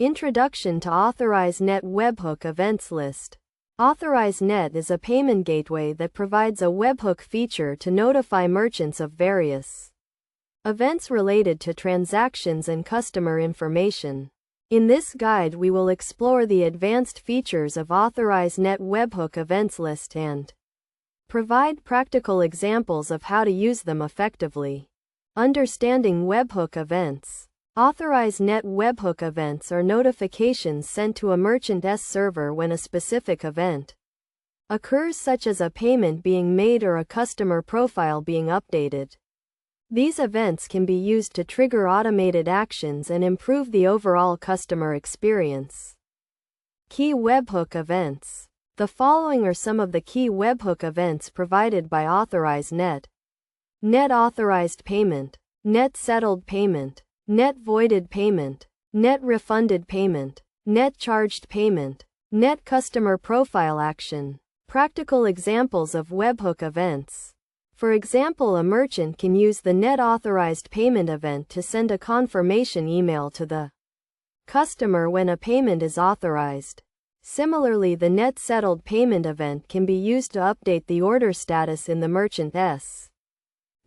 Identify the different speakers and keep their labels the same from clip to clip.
Speaker 1: Introduction to Authorize Net Webhook Events List. Authorize Net is a payment gateway that provides a webhook feature to notify merchants of various events related to transactions and customer information. In this guide, we will explore the advanced features of Authorize Net Webhook Events List and provide practical examples of how to use them effectively. Understanding webhook events. Authorize Net webhook events are notifications sent to a merchant's server when a specific event occurs, such as a payment being made or a customer profile being updated. These events can be used to trigger automated actions and improve the overall customer experience. Key webhook events. The following are some of the key webhook events provided by Authorize Net. Net authorized payment, net settled payment, net voided payment, net refunded payment, net charged payment, net customer profile action. Practical examples of webhook events. For example, a merchant can use the net authorized payment event to send a confirmation email to the customer when a payment is authorized. Similarly, the net settled payment event can be used to update the order status in the merchant's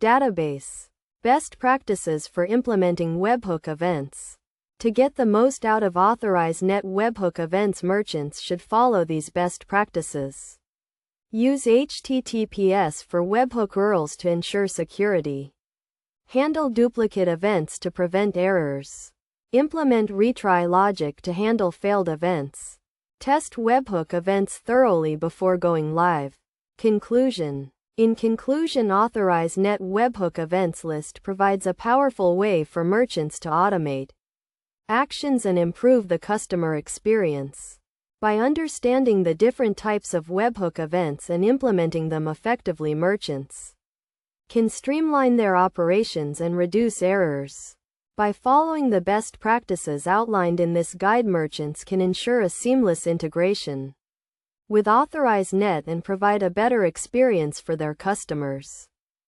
Speaker 1: database. Best practices for implementing webhook events. To get the most out of Authorize Net webhook events, merchants should follow these best practices. Use HTTPS for webhook URLs to ensure security. Handle duplicate events to prevent errors. Implement retry logic to handle failed events. Test webhook events thoroughly before going live. Conclusion. In conclusion, Authorize Net Webhook Events List provides a powerful way for merchants to automate actions and improve the customer experience. By understanding the different types of webhook events and implementing them effectively, merchants can streamline their operations and reduce errors. By following the best practices outlined in this guide, merchants can ensure a seamless integration with Authorize Net and provide a better experience for their customers.